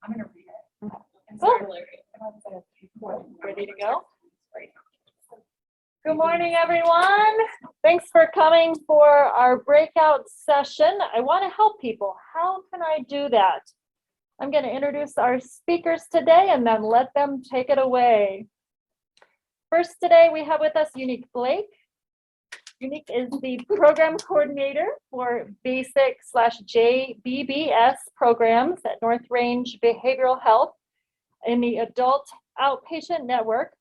I'm going to read it. Cool. Ready to go? Good morning, everyone. Thanks for coming for our breakout session. I want to help people. How can I do that? I'm going to introduce our speakers today and then let them take it away. First today, we have with us Unique Blake. Unique is the program coordinator for basic/JBBS programs at North Range Behavioral Health in the Adult Outpatient Network.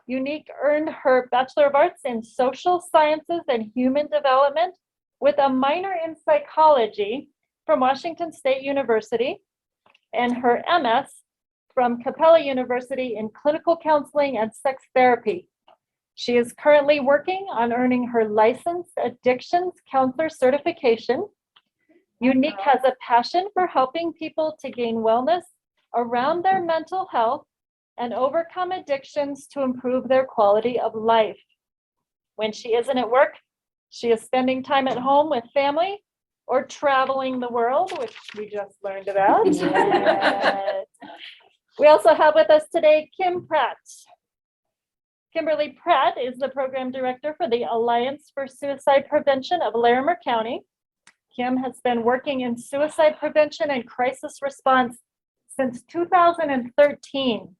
Unique earned her Bachelor of Arts in Social Sciences and Human Development with a minor in psychology from Washington State University and her MS from Capella University in Clinical Counseling and Sex Therapy. She is currently working on earning her Licensed Addictions Counselor certification. Unique has a passion for helping people to gain wellness around their mental health and overcome addictions to improve their quality of life. When she isn't at work, she is spending time at home with family or traveling the world, which we just learned about. Yes. We also have with us today Kim Pratt. Kimberly Pratt is the program director for the Alliance for Suicide Prevention of Larimer County. Kim has been working in suicide prevention and crisis response since 2013.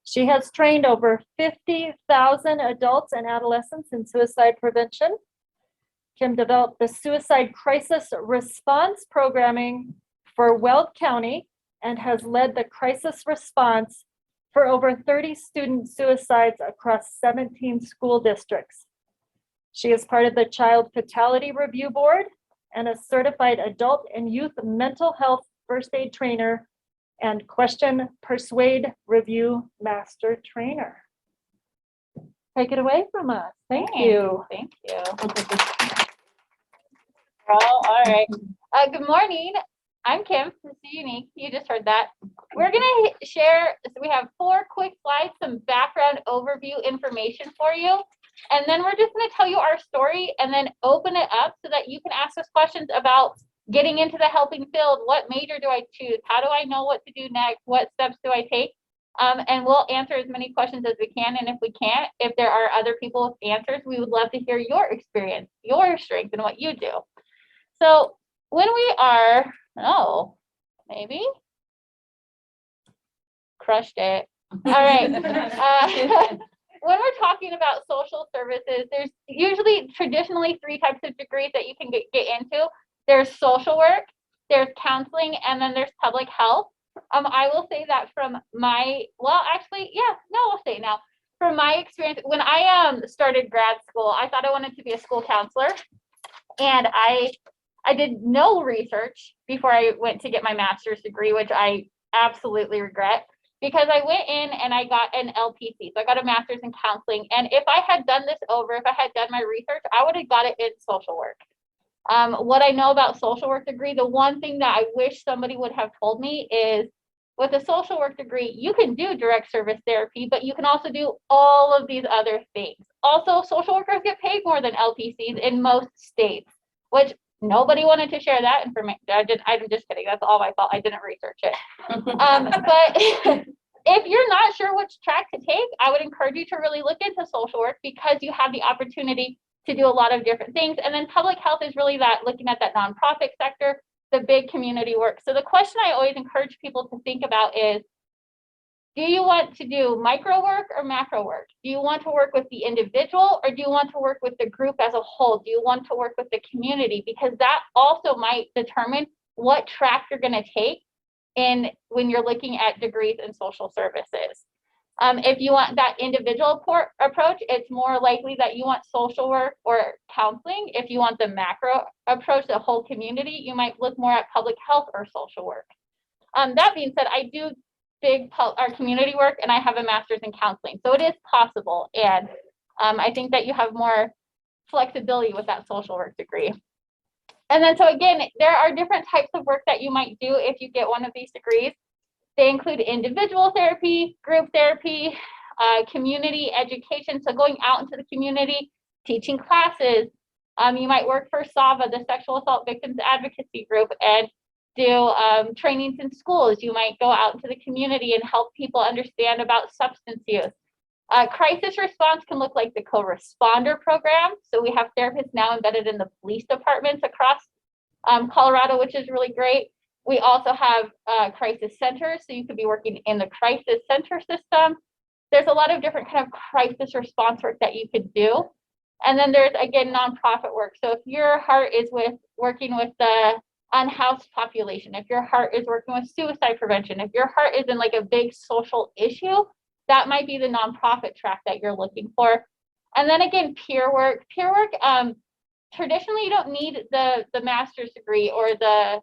She has trained over 50,000 adults and adolescents in suicide prevention. Kim developed the Suicide Crisis Response Programming for Weld County and has led the crisis response for over 30 student suicides across 17 school districts. She is part of the Child Fatality Review Board and a certified adult and youth mental health first aid trainer and Question Persuade Review Master Trainer. Take it away from us. Thank you. Thank you. All right. Good morning. I'm Kim. This is Unique. You just heard that. We're going to share, so we have 4 quick slides, some background overview information for you. And then we're just going to tell you our story and then open it up so that you can ask us questions about getting into the helping field. What major do I choose? How do I know what to do next? What steps do I take? And we'll answer as many questions as we can. And if we can't, if there are other people with answers, we would love to hear your experience, your strength, and what you do. So when we are, maybe crushed it. All right. When we're talking about social services, there's usually traditionally 3 types of degrees that you can get into. There's social work, there's counseling, and then there's public health. I will say that from my, I'll say now. From my experience, when I started grad school, I thought I wanted to be a school counselor. And I did no research before I went to get my master's degree, which I absolutely regret, because I went in and I got an LPC. So I got a master's in counseling. And if I had done this over, if I had done my research, I would have got it in social work. What I know about social work degree, the one thing that I wish somebody would have told me is with a social work degree, you can do direct service therapy, but you can also do all of these other things. Also, social workers get paid more than LPCs in most states, which nobody wanted to share that information. I'm just kidding. That's all my fault. I didn't research it. But if you're not sure which track to take, I would encourage you to really look into social work because you have the opportunity to do a lot of different things. And then public health is really that looking at that nonprofit sector, the big community work. So the question I always encourage people to think about is, do you want to do micro work or macro work? Do you want to work with the individual or do you want to work with the group as a whole? Do you want to work with the community? Because that also might determine what track you're going to take when you're looking at degrees in social services. If you want that individual approach, it's more likely that you want social work or counseling. If you want the macro approach, the whole community, you might look more at public health or social work. That being said, I do our community work and I have a master's in counseling. So it is possible. And I think that you have more flexibility with that social work degree. And then, so again, there are different types of work that you might do if you get one of these degrees. They include individual therapy, group therapy, community education. So going out into the community, teaching classes. You might work for SAVA, the Sexual Assault Victims Advocacy Group, and do trainings in schools. You might go out into the community and help people understand about substance use. Crisis response can look like the co-responder program. So we have therapists now embedded in the police departments across Colorado, which is really great. We also have crisis centers, so you could be working in the crisis center system. There's a lot of different kind of crisis response work that you could do. And then there's, again, nonprofit work. So if your heart is with working with the unhoused population, if your heart is working with suicide prevention, if your heart is in like a big social issue, that might be the nonprofit track that you're looking for. And then again, peer work. Peer work, traditionally you don't need the master's degree or the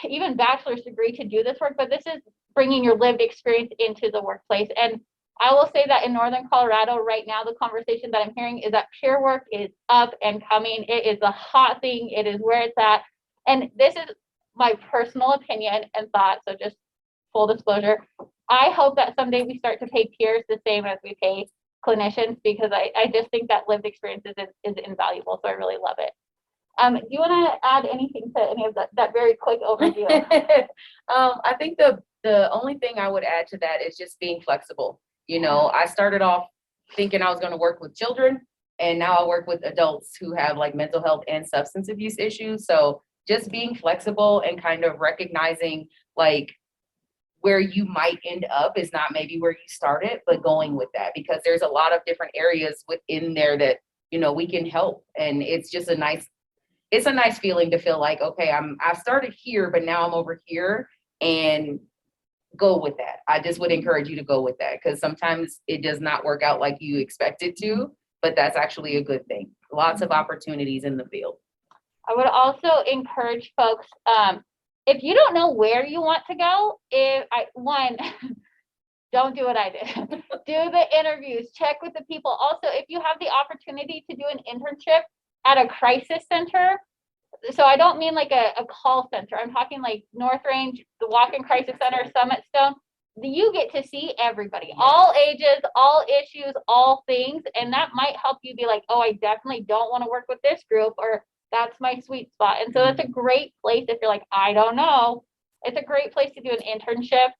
even bachelor's degree to do this work, but this is bringing your lived experience into the workplace. And I will say that in Northern Colorado right now, the conversation that I'm hearing is that peer work is up and coming. It is a hot thing. It is where it's at. And this is my personal opinion and thought. So just full disclosure, I hope that someday we start to pay peers the same as we pay clinicians, because I just think that lived experience is invaluable. So I really love it. Do you want to add anything to any of that very quick overview? I think the only thing I would add to that is just being flexible. You know, I started off thinking I was going to work with children, and now I work with adults who have like mental health and substance abuse issues. So just being flexible and kind of recognizing like where you might end up is not maybe where you started, but going with that, because there's a lot of different areas within there that, you know, we can help. And it's just a nice feeling to feel like, okay, I started here, but now I'm over here, and go with that. I just would encourage you to go with that, because sometimes it does not work out like you expect it to, but that's actually a good thing. Lots of opportunities in the field. I would also encourage folks, if you don't know where you want to go, don't do what I did. Do the interviews, check with the people. Also, if you have the opportunity to do an internship at a crisis center, so I don't mean like a call center, I'm talking like North Range, the Walk-in Crisis Center, Summit Stone, you get to see everybody, all ages, all issues, all things, and that might help you be like, oh, I definitely don't want to work with this group, or that's my sweet spot. And so that's a great place if you're like, I don't know. It's a great place to do an internship,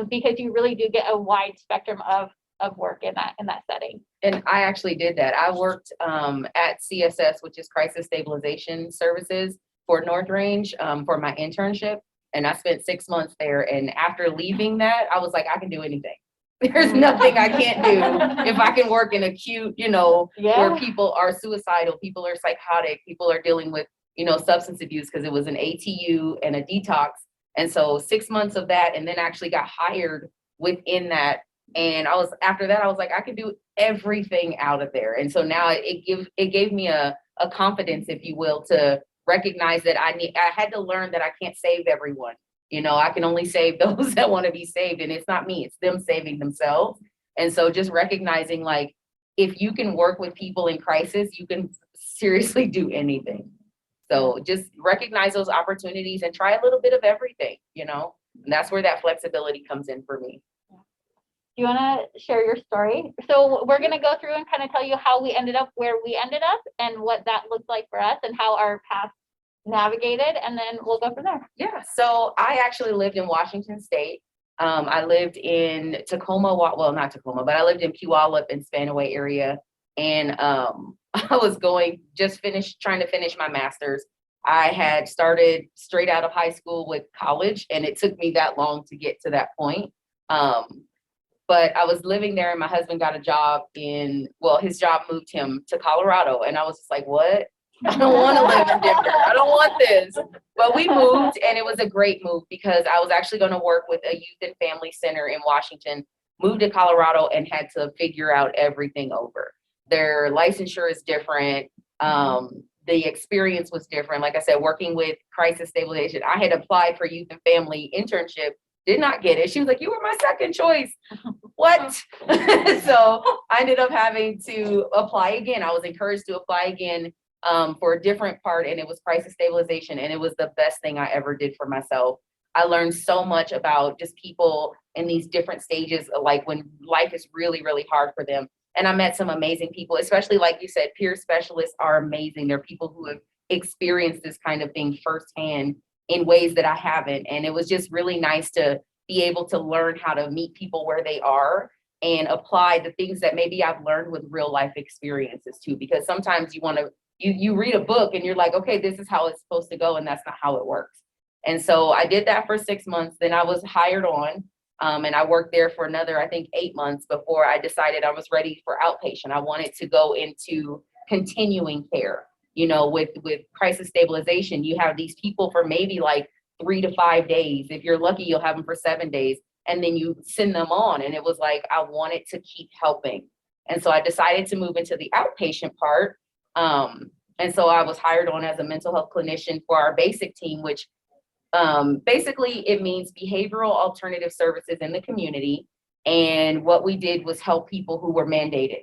because you really do get a wide spectrum of work in that setting. And I actually did that. I worked at CSS, which is Crisis Stabilization Services for North Range, for my internship. And I spent 6 months there. And after leaving that, I was like, I can do anything. There's nothing I can't do if I can work in acute, you know, where people are suicidal, people are psychotic, people are dealing with, you know, substance abuse, because it was an ATU and a detox. And so 6 months of that, and then actually got hired within that. And after that, I was like, I could do everything out of there. And so now it gave me a confidence, if you will, to recognize that I had to learn that I can't save everyone. You know, I can only save those that want to be saved, and it's not me, it's them saving themselves. And so just recognizing, like, if you can work with people in crisis, you can seriously do anything. So just recognize those opportunities and try a little bit of everything, you know, and that's where that flexibility comes in for me. Do you want to share your story? So we're going to go through and kind of tell you how we ended up where we ended up and what that looked like for us and how our path navigated, and then we'll go from there. Yeah, so I actually lived in Washington State. I lived in Tacoma, well, not Tacoma, but I lived in Puyallup and Spanaway area. And I was trying to finish my master's. I had started straight out of high school with college, and it took me that long to get to that point. But I was living there, and my husband got a job his job moved him to Colorado. And I was just like, what? I don't want to live in Denver. I don't want this. But we moved, and it was a great move, because I was actually going to work with a youth and family center in Washington, moved to Colorado, and had to figure out everything over. Their licensure is different. The experience was different. Like I said, working with crisis stabilization, I had applied for youth and family internship, did not get it. She was like, you were my second choice. What? So I ended up having to apply again. I was encouraged to apply again for a different part, and it was crisis stabilization, and it was the best thing I ever did for myself. I learned so much about just people in these different stages, like when life is really, really hard for them. And I met some amazing people, especially like you said, peer specialists are amazing. They're people who have experienced this kind of thing firsthand. in ways that I haven't. And it was just really nice to be able to learn how to meet people where they are and apply the things that maybe I've learned with real life experiences too, because sometimes you read a book and you're like, okay, this is how it's supposed to go, and that's not how it works. And so I did that for 6 months. Then I was hired on, and I worked there for another, I think, 8 months before I decided I was ready for outpatient. I wanted to go into continuing care. With crisis stabilization, you have these people for maybe like 3 to 5 days. If you're lucky, you'll have them for 7 days, and then you send them on. And it was like, I wanted to keep helping. And so I decided to move into the outpatient part. And so I was hired on as a mental health clinician for our basic team, which basically it means behavioral alternative services in the community. And what we did was help people who were mandated.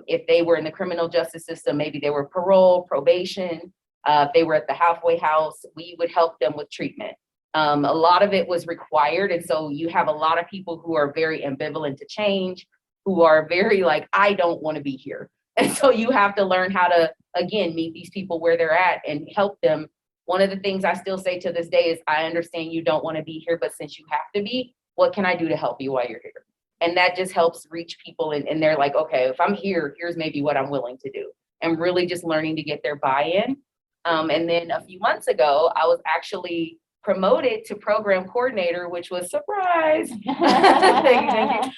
If they were in the criminal justice system, maybe they were parole, probation, if they were at the halfway house, we would help them with treatment. A lot of it was required. And so you have a lot of people who are very ambivalent to change, who are very like, I don't want to be here. And so you have to learn how to, again, meet these people where they're at and help them. One of the things I still say to this day is, I understand you don't want to be here, but since you have to be, what can I do to help you while you're here? And that just helps reach people. And they're like, okay, if I'm here, here's maybe what I'm willing to do. And really just learning to get their buy-in. And then a few months ago, I was actually promoted to program coordinator, which was surprise. Thank you.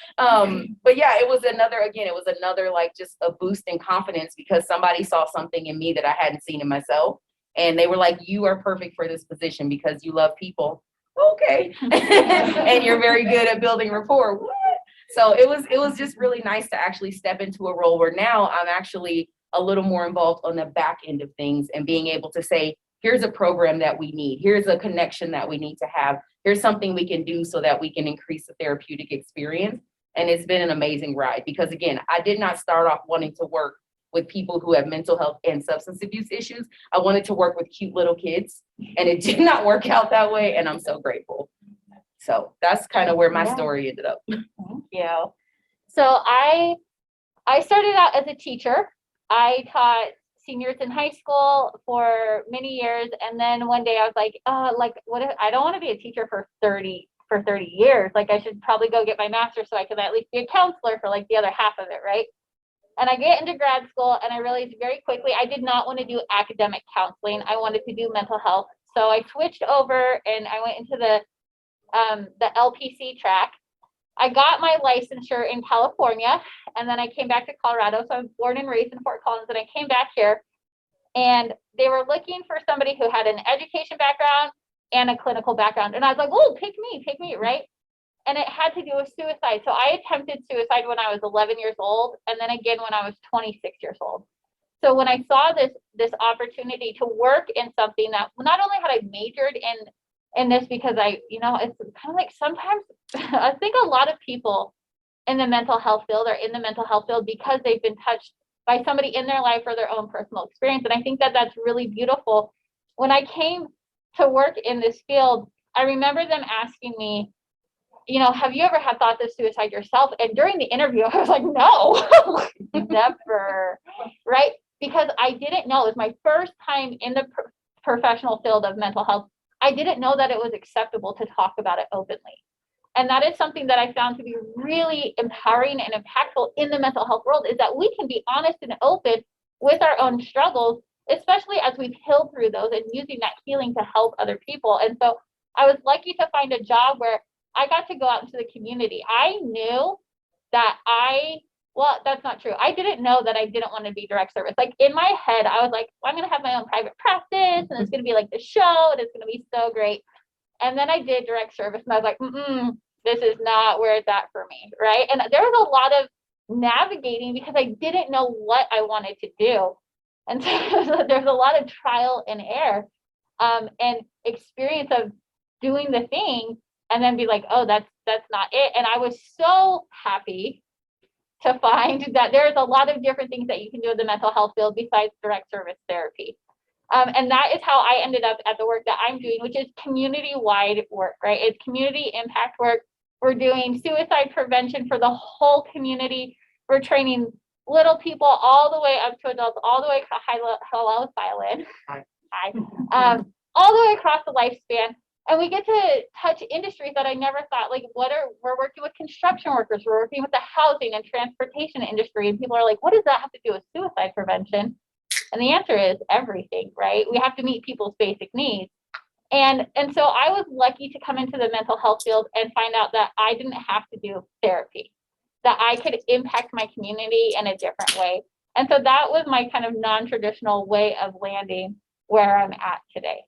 But yeah, it was another like just a boost in confidence, because somebody saw something in me that I hadn't seen in myself. And they were like, you are perfect for this position because you love people. Okay. And you're very good at building rapport. What? So it was just really nice to actually step into a role where now I'm actually a little more involved on the back end of things and being able to say, here's a program that we need. Here's a connection that we need to have. Here's something we can do so that we can increase the therapeutic experience. And it's been an amazing ride because, again, I did not start off wanting to work with people who have mental health and substance abuse issues. I wanted to work with cute little kids, and it did not work out that way. And I'm so grateful. So that's kind of where my story ended up. Thank you. So I started out as a teacher. I taught seniors in high school for many years, and then one day I was like, what if I don't want to be a teacher for 30 years? Like, I should probably go get my master's so I can at least be a counselor for like the other half of it, right? And I get into grad school, and I realized very quickly I did not want to do academic counseling. I wanted to do mental health. So I switched over and I went into the LPC track. I got my licensure in California, and then I came back to Colorado. So I was born and raised in Fort Collins, and I came back here, and they were looking for somebody who had an education background and a clinical background. And I was like, oh, pick me, right? And it had to do with suicide. So I attempted suicide when I was 11 years old, and then again when I was 26 years old. So when I saw this opportunity to work in something that not only had I majored in this because it's kind of like sometimes I think a lot of people in the mental health field are in the mental health field because they've been touched by somebody in their life or their own personal experience. And I think that that's really beautiful. When I came to work in this field, I remember them asking me, have you ever had thoughts of suicide yourself? And during the interview, I was like, no, never, right? Because I didn't know. It was my first time in the professional field of mental health. I didn't know that it was acceptable to talk about it openly. And that is something that I found to be really empowering and impactful in the mental health world, is that we can be honest and open with our own struggles, especially as we've healed through those and using that healing to help other people. And so I was lucky to find a job where I got to go out into the community. I knew that that's not true. I didn't know that I didn't want to be direct service. Like, in my head, I was like, well, I'm going to have my own private practice, and it's going to be like the show, and it's going to be so great. And then I did direct service, and I was like, this is not where it's at for me, right? And there was a lot of navigating because I didn't know what I wanted to do. And so there's a lot of trial and error and experience of doing the thing and then be like, oh, that's not it. And I was so happy to find that there's a lot of different things that you can do in the mental health field besides direct service therapy. And that is how I ended up at the work that I'm doing, which is community-wide work, right? It's community impact work. We're doing suicide prevention for the whole community. We're training little people all the way up to adults, all the way to high violin. Hi. all the way across the lifespan. And we get to touch industries that I never thought, like we're working with construction workers, we're working with the housing and transportation industry. And people are like, what does that have to do with suicide prevention? And the answer is everything, right? We have to meet people's basic needs. And so I was lucky to come into the mental health field and find out that I didn't have to do therapy, that I could impact my community in a different way. And so that was my kind of non-traditional way of landing where I'm at today.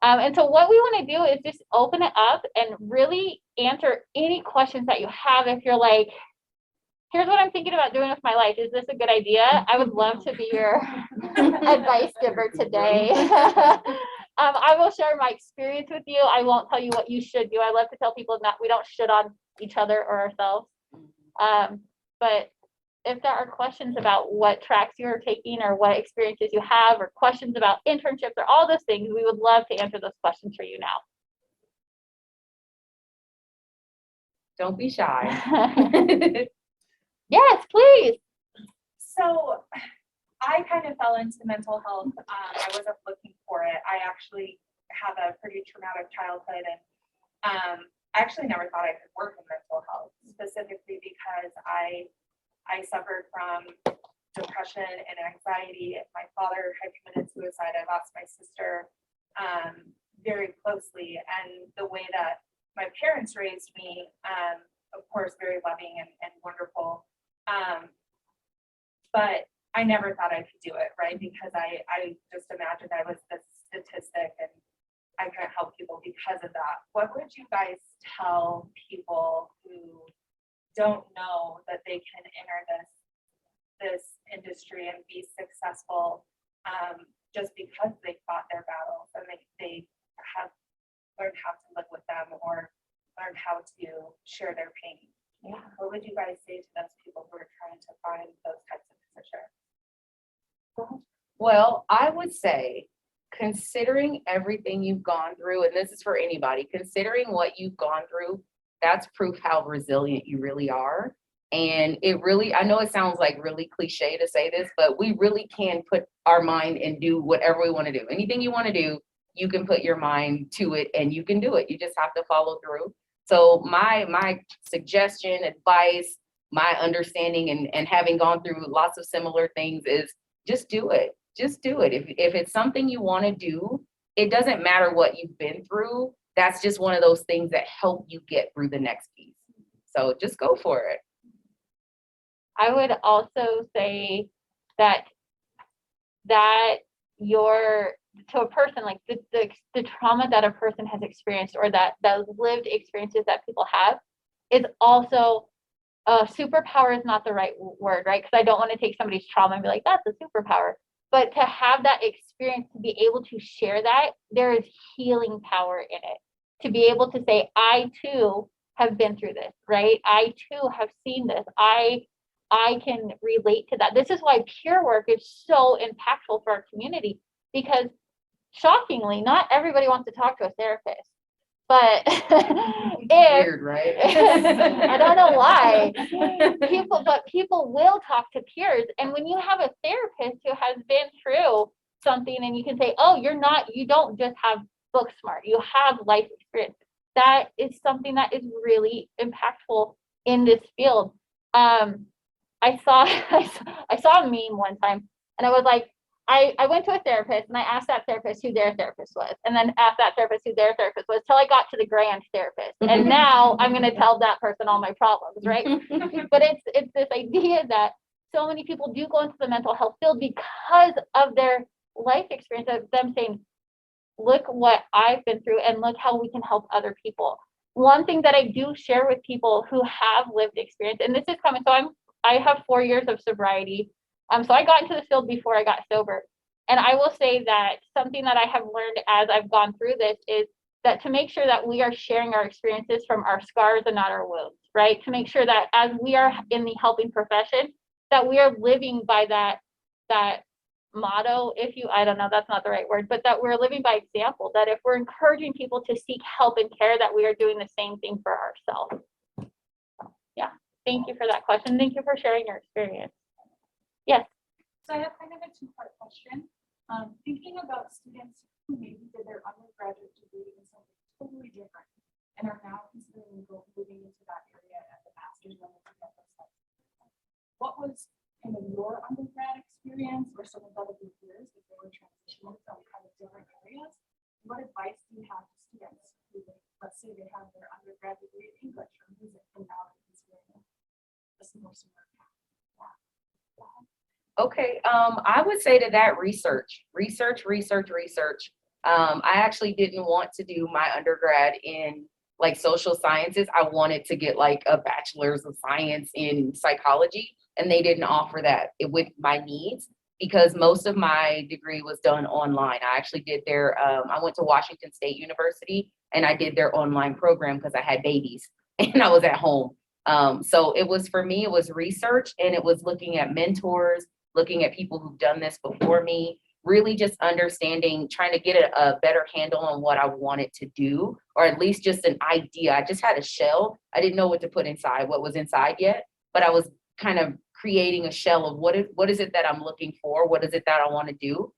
And so what we want to do is just open it up and really answer any questions that you have. If you're like, here's what I'm thinking about doing with my life. Is this a good idea? I would love to be your advice giver today. I will share my experience with you. I won't tell you what you should do. I love to tell people that we don't shit on each other or ourselves. But if there are questions about what tracks you're taking or what experiences you have or questions about internships or all those things, we would love to answer those questions for you now. Don't be shy. Yes, please. So I kind of fell into mental health. I wasn't looking for it. I actually have a pretty traumatic childhood, and I actually never thought I could work in mental health, specifically because I suffered from depression and anxiety. My father had committed suicide. I lost my sister very closely, and the way that my parents raised me, of course, very loving and wonderful. But I never thought I could do it, right? Because I just imagined I was this statistic and I couldn't help people because of that. What would you guys tell people who don't know that they can enter this industry and be successful just because they fought their battles and they have learned how to live with them or learned how to share their pain? Yeah. What would you guys say to those people who are trying to find those types of positions? Well, I would say, considering everything you've gone through, and this is for anybody, considering what you've gone through, that's proof how resilient you really are. And it really, I know it sounds like really cliche to say this, but we really can put our mind and do whatever we want to do. Anything you want to do, you can put your mind to it and you can do it. You just have to follow through. So my suggestion, advice, my understanding and having gone through lots of similar things is just do it. Just do it. If it's something you want to do, it doesn't matter what you've been through. That's just one of those things that help you get through the next piece. So just go for it. I would also say that to a person, like the trauma that a person has experienced or that those lived experiences that people have is also superpower is not the right word, right? Because I don't want to take somebody's trauma and be like, that's a superpower. But to have that experience, to be able to share that, there is healing power in it. To be able to say, I too have been through this, right? I too have seen this. I can relate to that. This is why peer work is so impactful for our community, because shockingly, not everybody wants to talk to a therapist. But Weird, right? I don't know why people will talk to peers. And when you have a therapist who has been through something and you can say, oh, you don't just have book smart, you have life experience. That is something that is really impactful in this field. I saw a meme one time and I was like, I went to a therapist and I asked that therapist who their therapist was, and then asked that therapist who their therapist was till I got to the grand therapist. And now I'm going to tell that person all my problems, right? But it's this idea that so many people do go into the mental health field because of their life experience, of them saying, look what I've been through and look how we can help other people. One thing that I do share with people who have lived experience, and this is coming, so I have 4 years of sobriety. So I got into the field before I got sober. And I will say that something that I have learned as I've gone through this is that to make sure that we are sharing our experiences from our scars and not our wounds, right? To make sure that as we are in the helping profession, that we are living by that motto, I don't know, that's not the right word, but that we're living by example, that if we're encouraging people to seek help and care, that we are doing the same thing for ourselves. So, yeah, thank you for that question. Thank you for sharing your experience. Yes. So I have kind of a two-part question. Thinking about students who maybe did their undergraduate degree in something totally different and are now considering moving into that area at the master's level to get those types of things. What was kind of your undergrad experience or some of the other peers if they were transitioning from kind of different areas? What advice do you have to students who, let's say they have their undergrad degree in English or music and now they're considering a similar path? Okay, I would say to that research. I actually didn't want to do my undergrad in like social sciences. I wanted to get like a bachelor's of science in psychology, and they didn't offer that with my needs because most of my degree was done online. I actually did I went to Washington State University and I did their online program because I had babies and I was at home. So it was, for me, it was research, and it was looking at mentors, looking at people who've done this before me, really just understanding, trying to get a better handle on what I wanted to do, or at least just an idea. I just had a shell. I didn't know what to put inside, what was inside yet, but I was kind of creating a shell of what is it that I'm looking for? What is it that I want to do?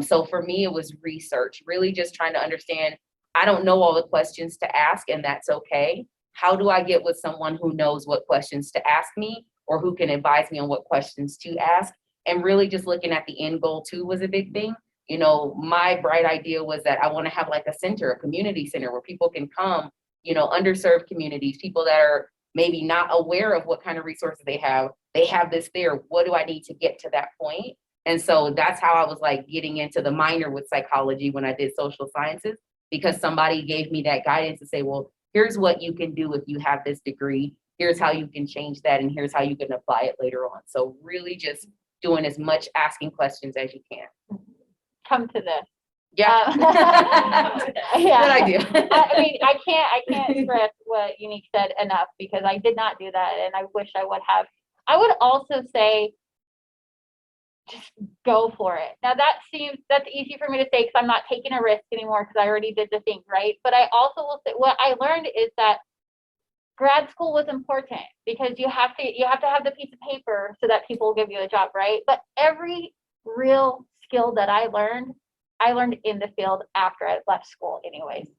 So for me, it was research, really just trying to understand, I don't know all the questions to ask, and that's okay. How do I get with someone who knows what questions to ask me, or who can advise me on what questions to ask? And really just looking at the end goal too was a big thing. You know, my bright idea was that I want to have like a center, a community center where people can come, you know, underserved communities, people that are maybe not aware of what kind of resources they have. They have this there. What do I need to get to that point? And so that's how I was like getting into the minor with psychology when I did social sciences, because somebody gave me that guidance to say, well, here's what you can do if you have this degree. Here's how you can change that, and here's how you can apply it later on. So really just doing as much asking questions as you can. Come to this. Yeah. Yeah. Good idea. I mean, I can't stress what Unique said enough, because I did not do that, and I wish I would have. I would also say, just go for it. Now that's easy for me to say because I'm not taking a risk anymore because I already did the thing, right? But I also will say what I learned is that grad school was important because you have to have the piece of paper so that people will give you a job, right? But every real skill that I learned in the field after I left school anyways.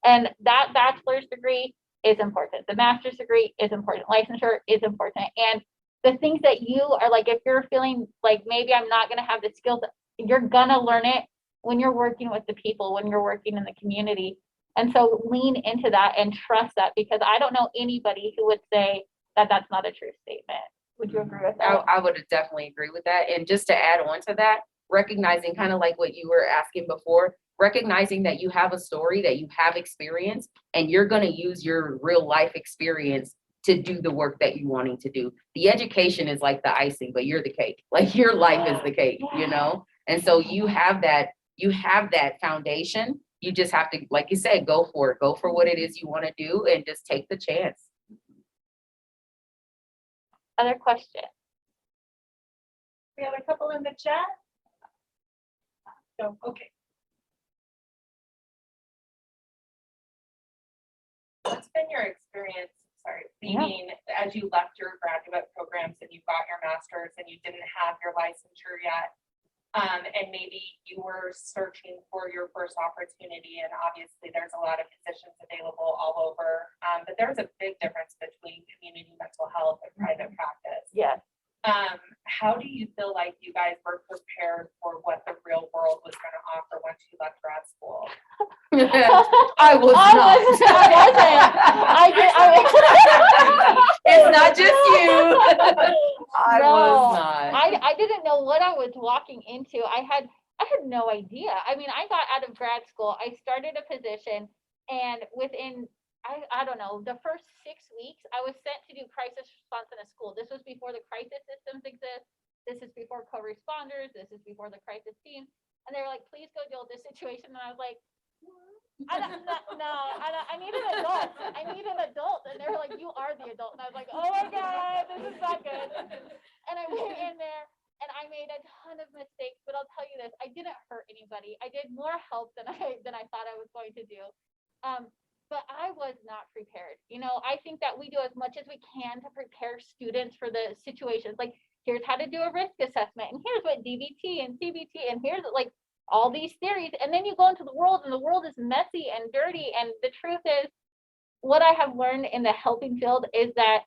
And that bachelor's degree is important. The master's degree is important. Licensure is important. And the things that you are like, if you're feeling like maybe I'm not going to have the skills, you're going to learn it when you're working with the people, when you're working in the community. And so lean into that and trust that, because I don't know anybody who would say that that's not a true statement. Would you agree with that? I would definitely agree with that. And just to add on to that, recognizing kind of like what you were asking before, recognizing that you have a story, that you have experience, and you're going to use your real life experience to do the work that you're wanting to do. The education is like the icing, but you're the cake. Like your life is the cake, you know? And so you have that foundation. You just have to, like you said, go for it. Go for what it is you want to do and just take the chance. Other question? We have a couple in the chat. So, okay. What's been your experience, leaving as you left your graduate programs and you got your master's and you didn't have your licensure yet? And maybe you were searching for your first opportunity, and obviously there's a lot of positions available all over, but there's a big difference between community mental health and private practice. Yes. How do you feel like you guys were prepared for what the real world was going to offer once you left grad school? I was not. It's not just you. I was not. I didn't know what I was walking into. I had no idea. I mean, I got out of grad school, I started a position, and within I don't know, the first 6 weeks, I was sent to do crisis response in a school. This was before the crisis systems exist. This is before co-responders. This is before the crisis team. And they were like, please go deal with this situation. And I was like, I need an adult. I need an adult. And they were like, you are the adult. And I was like, oh my God, this is not good. And I went in there and I made a ton of mistakes, but I'll tell you this, I didn't hurt anybody. I did more help than I thought I was going to do. But I was not prepared. You know, I think that we do as much as we can to prepare students for the situations. Like, here's how to do a risk assessment, and here's what DBT and CBT, and here's like, all these theories, and then you go into the world and the world is messy and dirty. And the truth is, what I have learned in the helping field is that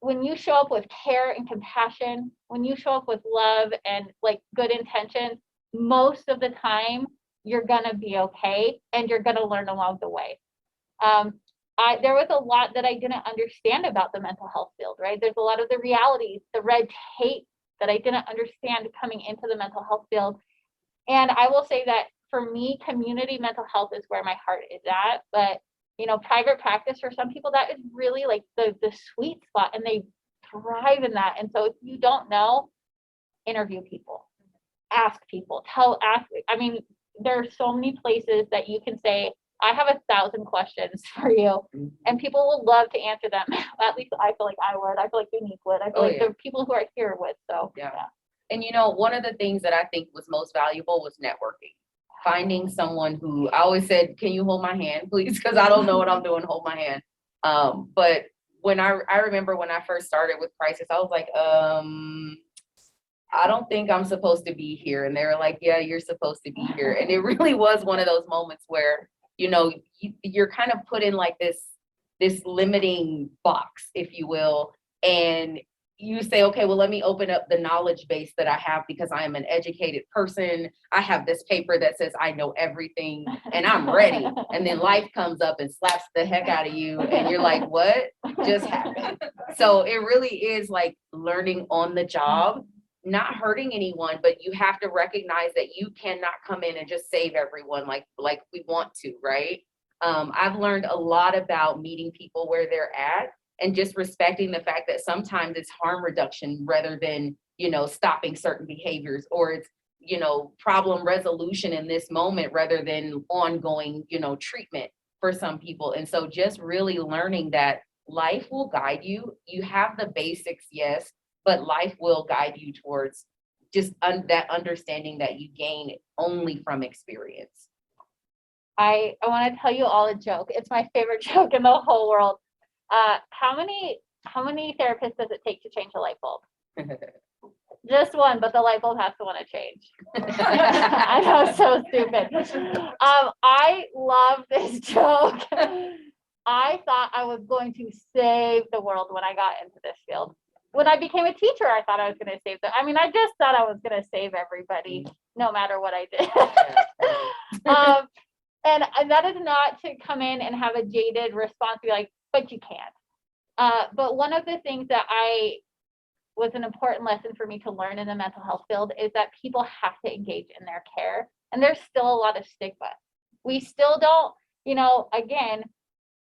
when you show up with care and compassion, when you show up with love and like good intentions, most of the time you're gonna be okay and you're gonna learn along the way. There was a lot that I didn't understand about the mental health field, right? There's a lot of the realities, the red tape that I didn't understand coming into the mental health field. And I will say that for me, community mental health is where my heart is at. But, you know, private practice for some people, that is really like the sweet spot, and they thrive in that. And so if you don't know, interview people, ask people, I mean, there are so many places that you can say, I have 1,000 questions for you, and people will love to answer them. At least I feel like I would. I feel like Unique would. I feel like the people who are here would. So yeah. And you know, one of the things that I think was most valuable was networking. Finding someone who, I always said, can you hold my hand, please? Because I don't know what I'm doing, hold my hand. But when I remember when I first started with Crisis, I was like, I don't think I'm supposed to be here. And they were like, yeah, you're supposed to be here. And it really was one of those moments where, you know, you're kind of put in like this limiting box, if you will. And you say, okay, well, let me open up the knowledge base that I have because I am an educated person. I have this paper that says I know everything and I'm ready. And then life comes up and slaps the heck out of you. And you're like, what just happened? So it really is like learning on the job, not hurting anyone, but you have to recognize that you cannot come in and just save everyone like we want to, right? I've learned a lot about meeting people where they're at and just respecting the fact that sometimes it's harm reduction rather than, you know, stopping certain behaviors, or it's, you know, problem resolution in this moment rather than ongoing, you know, treatment for some people. And so just really learning that life will guide you. You have the basics, yes, but life will guide you towards just that understanding that you gain only from experience. I want to tell you all a joke. It's my favorite joke in the whole world. How many therapists does it take to change a light bulb? Just one, but the light bulb has to want to change. I know, so stupid. I love this joke. I thought I was going to save the world when I got into this field. When I became a teacher, I thought I was going to save them. I mean, I just thought I was going to save everybody, no matter what I did. And that is not to come in and have a jaded response, be like, but you can't. But one of the things that was an important lesson for me to learn in the mental health field is that people have to engage in their care. And there's still a lot of stigma. We still don't, you know, again,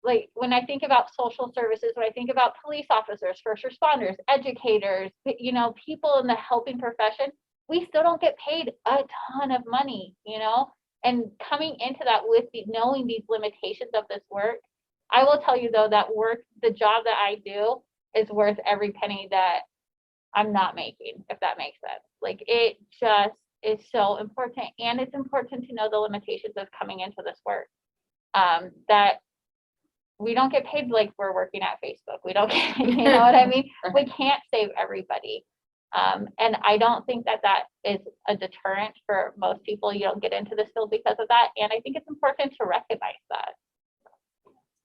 like when I think about social services, when I think about police officers, first responders, educators, you know, people in the helping profession, we still don't get paid a ton of money, you know? And coming into that with knowing these limitations of this work, I will tell you though, that work, the job that I do is worth every penny that I'm not making, if that makes sense. Like it just is so important. And it's important to know the limitations of coming into this work. That we don't get paid like we're working at Facebook. We don't get, you know what I mean? We can't save everybody. And I don't think that is a deterrent for most people. You don't get into this field because of that. And I think it's important to recognize that.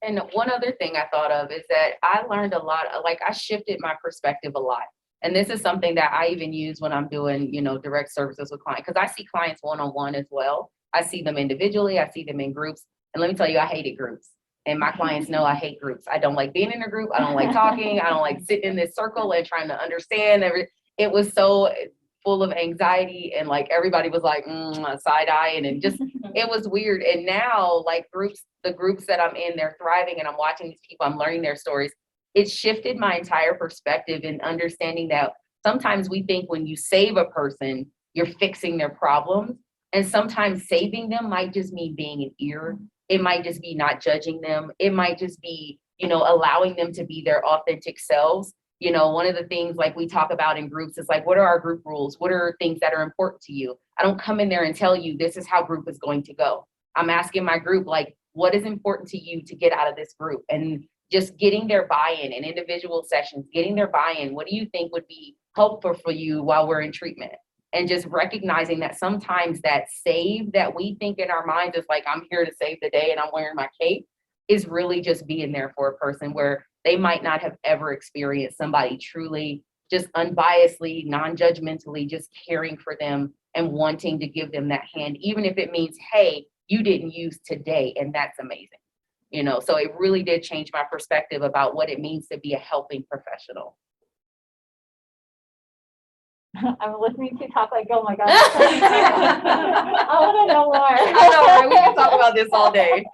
And one other thing I thought of is that I learned a lot, like I shifted my perspective a lot. And this is something that I even use when I'm doing, you know, direct services with clients, because I see clients one-on-one as well. I see them individually, I see them in groups. And let me tell you, I hated groups. And my clients know I hate groups. I don't like being in a group. I don't like talking. I don't like sitting in this circle and trying to understand it was so full of anxiety, and like everybody was like side eyeing, and just it was weird. And now like the groups that I'm in, they're thriving, and I'm watching these people, I'm learning their stories. It shifted my entire perspective in understanding that sometimes we think when you save a person, you're fixing their problems. And sometimes saving them might just mean being an ear. It might just be not judging them. It might just be, you know, allowing them to be their authentic selves. You know, one of the things like we talk about in groups is like, what are our group rules? What are things that are important to you? I don't come in there and tell you this is how group is going to go. I'm asking my group, like, what is important to you to get out of this group? And just getting their buy-in in individual sessions, getting their buy-in. What do you think would be helpful for you while we're in treatment? and just recognizing that sometimes that save that we think in our minds is like, I'm here to save the day and I'm wearing my cape, is really just being there for a person where they might not have ever experienced somebody truly just unbiasedly, non-judgmentally, just caring for them and wanting to give them that hand, even if it means, hey, you didn't use today, and that's amazing. You know, so it really did change my perspective about what it means to be a helping professional. I'm listening to you talk like, oh my God. I want to know more. I know, right? We can talk about this all day.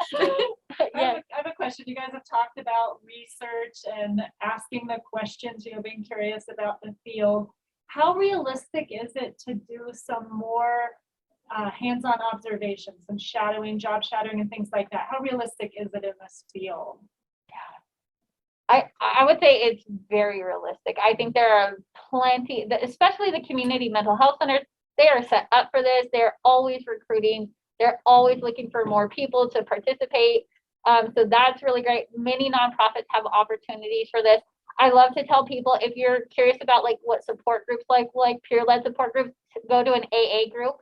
Yes. I have a question. You guys have talked about research and asking the questions, being curious about the field. How realistic is it to do some more hands-on observations, some shadowing, job shadowing and things like that? How realistic is it in this field? I would say it's very realistic. I think there are plenty, especially the community mental health centers, they are set up for this. They're always recruiting. They're always looking for more people to participate. So that's really great. Many nonprofits have opportunities for this. I love to tell people, if you're curious about like what support groups like peer-led support groups, go to an AA group.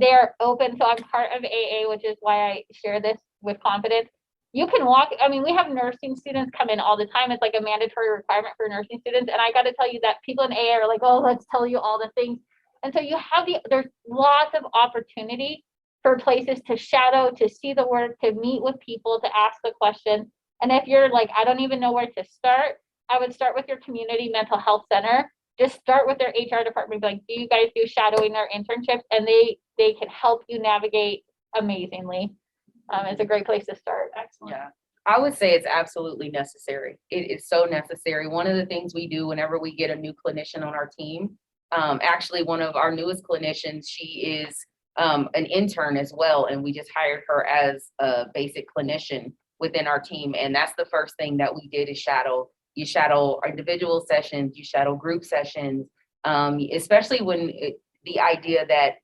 They're open. So I'm part of AA, which is why I share this with confidence. You can walk, I mean, we have nursing students come in all the time. It's like a mandatory requirement for nursing students. And I got to tell you that people in AA are like, oh, let's tell you all the things. And so you have there's lots of opportunity for places to shadow, to see the work, to meet with people, to ask the questions. And if you're like, I don't even know where to start, I would start with your community mental health center. Just start with their HR department. Be like, do you guys do shadowing or internships? And they can help you navigate amazingly. It's a great place to start. Excellent. Yeah, I would say it's absolutely necessary. It is so necessary. One of the things we do whenever we get a new clinician on our team, actually one of our newest clinicians, she is an intern as well, and we just hired her as a basic clinician within our team. And that's the first thing that we did is shadow. You shadow individual sessions, you shadow group sessions, especially when the idea that,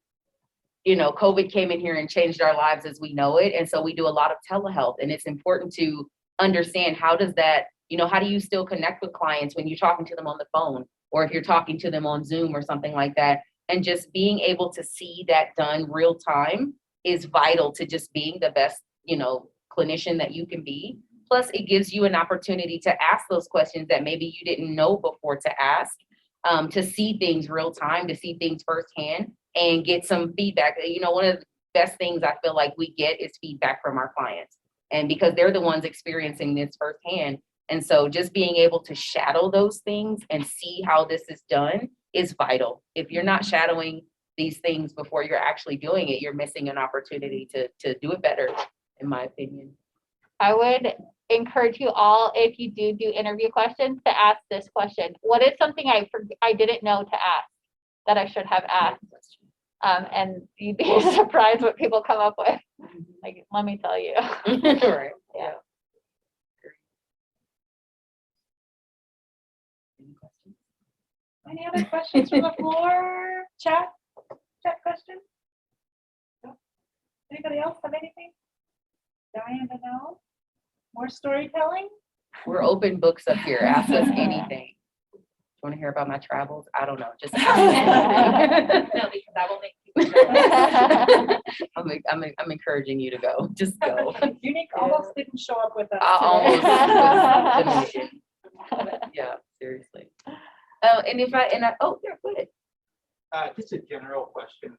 you know, COVID came in here and changed our lives as we know it. And so we do a lot of telehealth, and it's important to understand how does that, you know, how do you still connect with clients when you're talking to them on the phone, or if you're talking to them on Zoom or something like that. And just being able to see that done real time is vital to just being the best, you know, clinician that you can be. Plus, it gives you an opportunity to ask those questions that maybe you didn't know before to ask, to see things real time, to see things firsthand and get some feedback. You know, one of the best things I feel like we get is feedback from our clients, and because they're the ones experiencing this firsthand. And so just being able to shadow those things and see how this is done is vital. If you're not shadowing these things before you're actually doing it, you're missing an opportunity to do it better, in my opinion. I would encourage you all, if you do interview questions, to ask this question. What is something I didn't know to ask that I should have asked? And you'd be surprised what people come up with. Like, let me tell you. Right. Yeah. Any other questions from the floor? Chat questions? No? Anybody else have anything? Dying to know? More storytelling? We're open books up here. Ask us anything. You want to hear about my travels? I don't know. Just ask us No, because I will make people anything. I'm encouraging you to go. Just go. Unique almost didn't show up with us I today. almost was. Yeah, seriously. And if I oh, yeah, go ahead. Just a general question.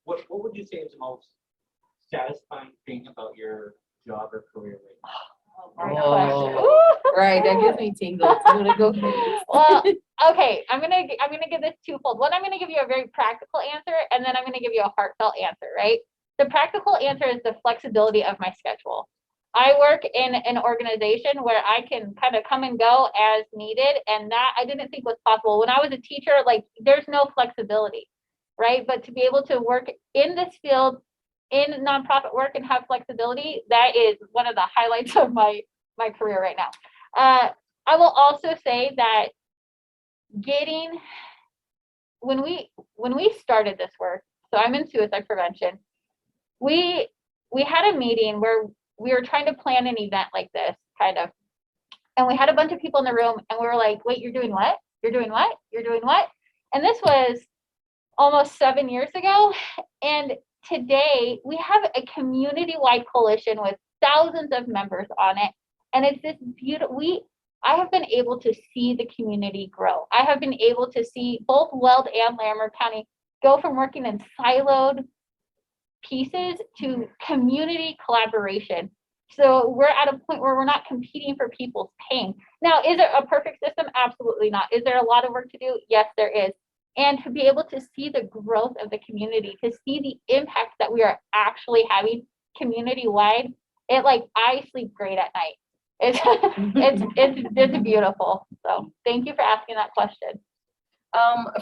What would you say is the most satisfying thing about your job or career right now? Oh, right, that gives me tingles. I'm gonna go first. Well, okay, I'm gonna give this twofold. One, I'm gonna give you a very practical answer, and then I'm gonna give you a heartfelt answer, right? The practical answer is the flexibility of my schedule. I work in an organization where I can kind of come and go as needed, and that I didn't think was possible. When I was a teacher, like, there's no flexibility, right? But to be able to work in this field, in nonprofit work, and have flexibility, that is one of the highlights of my career right now. I will also say that when we started this work, so I'm in suicide prevention, we had a meeting where we were trying to plan an event like this, kind of, and we had a bunch of people in the room, and we were like, wait, you're doing what? You're doing what? You're doing what? And this was almost 7 years ago. And today we have a community-wide coalition with thousands of members on it. And it's this beautiful, I have been able to see the community grow. I have been able to see both Weld and Larimer County go from working in siloed pieces to community collaboration. So we're at a point where we're not competing for people's pain. Now, is it a perfect system? Absolutely not. Is there a lot of work to do? Yes, there is. And to be able to see the growth of the community, to see the impact that we are actually having community-wide, I sleep great at night. It's beautiful. So thank you for asking that question.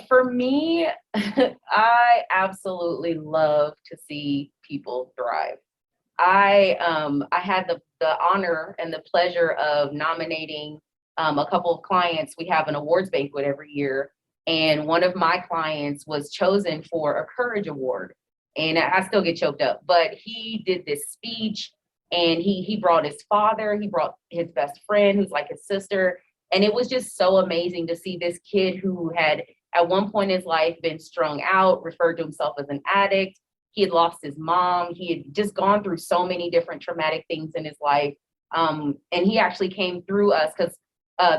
For me, I absolutely love to see people thrive. I had the honor and the pleasure of nominating a couple of clients. We have an awards banquet every year, and one of my clients was chosen for a Courage Award. And I still get choked up, but he did this speech, and he brought his father, he brought his best friend, who's like his sister. And it was just so amazing to see this kid who had at one point in his life been strung out, referred to himself as an addict. He had lost his mom. He had just gone through so many different traumatic things in his life. And he actually came through us because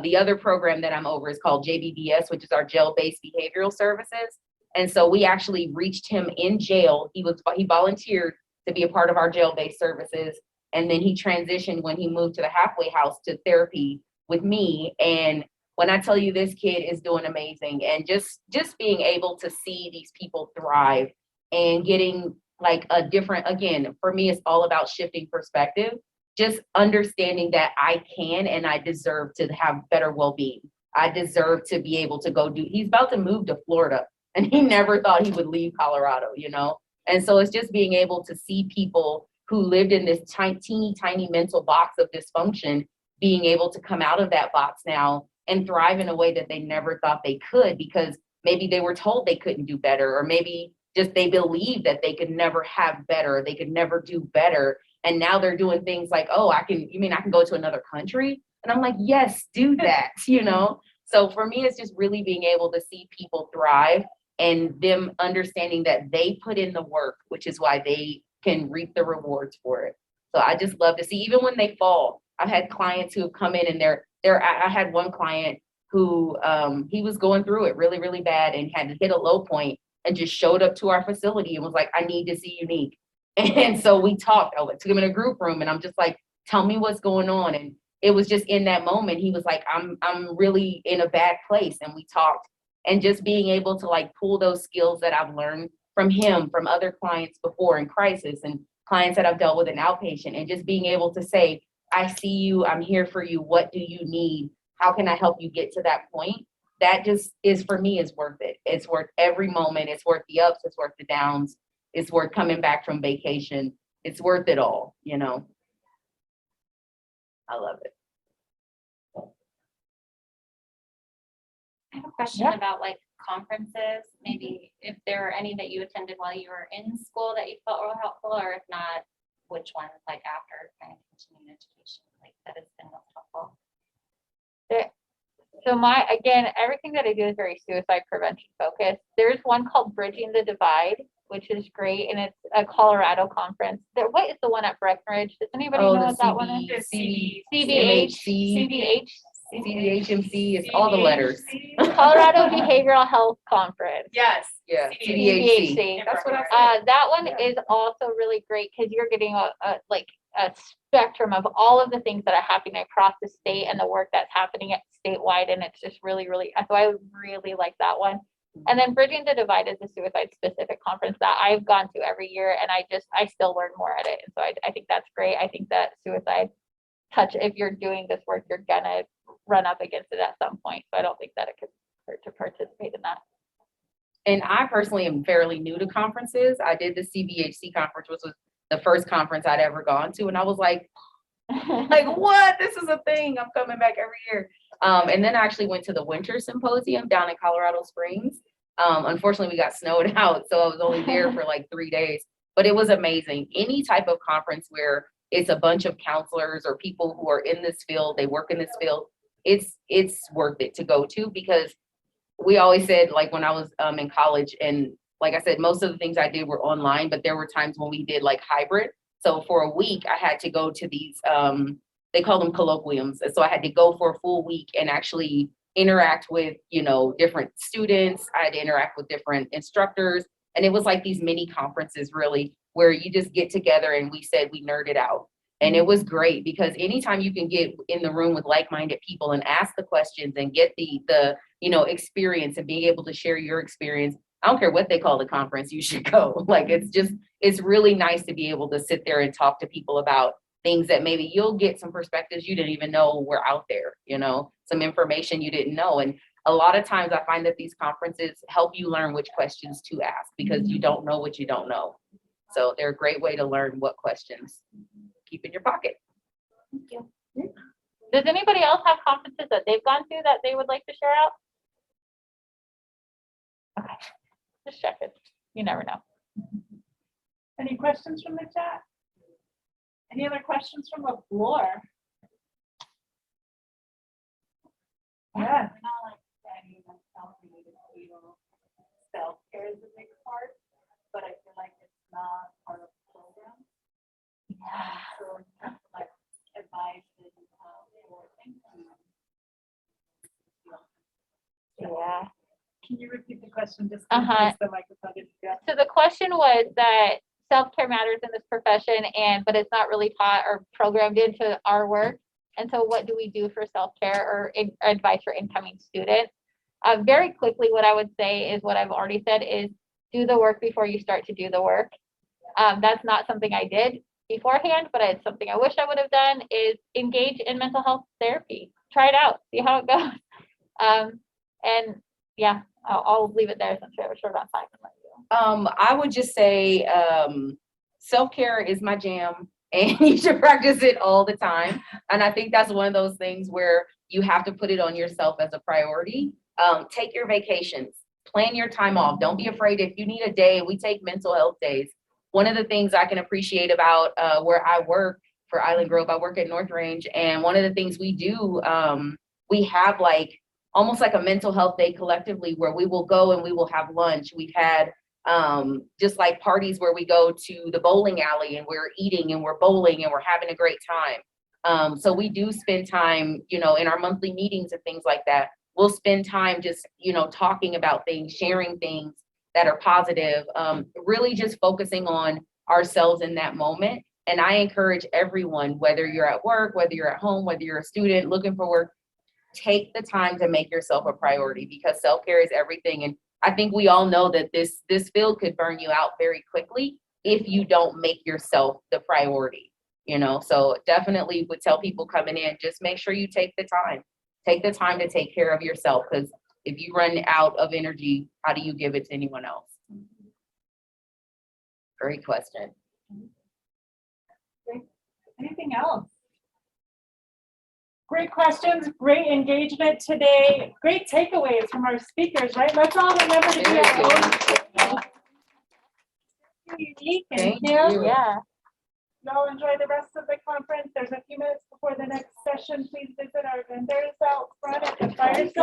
the other program that I'm over is called JBBS, which is our jail-based behavioral services. And so we actually reached him in jail. He volunteered to be a part of our jail-based services. And then he transitioned when he moved to the halfway house to therapy with me. And when I tell you, this kid is doing amazing, and just being able to see these people thrive and getting like a different, again, for me, it's all about shifting perspective, just understanding that I can and I deserve to have better well-being. I deserve to be able to he's about to move to Florida, and he never thought he would leave Colorado, you know? And so it's just being able to see people who lived in this teeny tiny mental box of dysfunction being able to come out of that box now and thrive in a way that they never thought they could, because maybe they were told they couldn't do better, or maybe just they believed that they could never have better, they could never do better. And now they're doing things like, oh, you mean I can go to another country? And I'm like, yes, do that, you know? So for me, it's just really being able to see people thrive and them understanding that they put in the work, which is why they can reap the rewards for it. So I just love to see, even when they fall. I've had clients who have come in and I had one client who he was going through it really, really bad and had hit a low point and just showed up to our facility and was like, I need to see Unique. And so we talked. I took him in a group room, and I'm just like, tell me what's going on. And it was just in that moment, he was like, I'm really in a bad place. And we talked, and just being able to like pull those skills that I've learned from him, from other clients before in crisis, and clients that I've dealt with in outpatient, and just being able to say, I see you, I'm here for you. What do you need? How can I help you get to that point? That just is, for me, is worth it. It's worth every moment. It's worth the ups. It's worth the downs. It's worth coming back from vacation. It's worth it all, you know? I love it. I have a question about like conferences, maybe if there were any that you attended while you were in school that you felt were helpful, or if not, which ones like after kind of continuing education, like that has been most helpful. So everything that I do is very suicide prevention focused. There's one called Bridging the Divide, which is great, and it's a Colorado conference. What is the one at Breckenridge? Does anybody know what that one is? CBH. CBHMC, it's all the letters. Colorado Behavioral Health Conference. Yes. Yeah, CBHC. CBHC. That's what I said. That one is also really great because you're getting a spectrum of all of the things that are happening across the state and the work that's happening at statewide, and it's just really, really, so I really like that one. And then Bridging the Divide is a suicide specific conference that I've gone to every year, and I still learn more at it. And so I think that's great. I think that suicide if you're doing this work, you're gonna run up against it at some point. So I don't think that it could hurt to participate in that. And I personally am fairly new to conferences. I did the CBHC conference, which was the first conference I'd ever gone to. And I was like what? This is a thing. I'm coming back every year. And then I actually went to the Winter Symposium down in Colorado Springs. Unfortunately, we got snowed out, so I was only there for like 3 days. But it was amazing. Any type of conference where it's a bunch of counselors or people who are in this field, they work in this field, it's worth it to go to, because we always said, like when I was in college and like I said, most of the things I did were online, but there were times when we did like hybrid. So for a week, I had to go to these, they call them colloquiums. And so I had to go for a full week and actually interact with, different students. I had to interact with different instructors. And it was like these mini conferences really, where you just get together and we said we nerded out. And it was great because anytime you can get in the room with like-minded people and ask the questions and get the experience and being able to share your experience, I don't care what they call the conference, you should go. Like, it's really nice to be able to sit there and talk to people about things that maybe you'll get some perspectives you didn't even know were out there, some information you didn't know. And a lot of times I find that these conferences help you learn which questions to ask because you don't know what you don't know. So they're a great way to learn what questions keep in your pocket. Does anybody else have conferences that they've gone to that they would like to share out? Okay, just check it. You never know. Any questions from the chat? Any other questions from the floor? Yeah. Not like any self-related field. Self-care is a big part, but I feel like it's not part of the program. So like advice and or thinking. Yeah. Can you repeat the question just Uh-huh. in case the microphone didn't get? So the question was that self-care matters in this profession but it's not really taught or programmed into our work. And so what do we do for self-care or advice for incoming students? Very quickly, what I would say is what I've already said is do the work before you start to do the work. That's not something I did beforehand, but it's something I wish I would have done is engage in mental health therapy. Try it out, see how it goes. And yeah, I'll leave it there since we have a short amount of time. I would just say self-care is my jam and you should practice it all the time. And I think that's one of those things where you have to put it on yourself as a priority. Take your vacations, plan your time off. Don't be afraid if you need a day. We take mental health days. One of the things I can appreciate about where I work for Island Grove, I work at North Range. And one of the things we do, we have almost like a mental health day collectively where we will go and we will have lunch. We've had just like parties where we go to the bowling alley and we're eating and we're bowling and we're having a great time. So we do spend time, in our monthly meetings and things like that. We'll spend time just, talking about things, sharing things that are positive, really just focusing on ourselves in that moment. And I encourage everyone, whether you're at work, whether you're at home, whether you're a student looking for work, take the time to make yourself a priority because self-care is everything. And I think we all know that this field could burn you out very quickly if you don't make yourself the priority, So definitely would tell people coming in, just make sure you take the time. Take the time to take care of yourself because if you run out of energy, how do you give it to anyone else? Great question. Anything else? Great questions, great engagement today, great takeaways from our speakers, right? Let's all remember to be our own. Unique and Thank Kim. you. Yeah. Y'all enjoy the rest of the conference. There's a few minutes before the next session. Please visit our vendors out front at the fireside.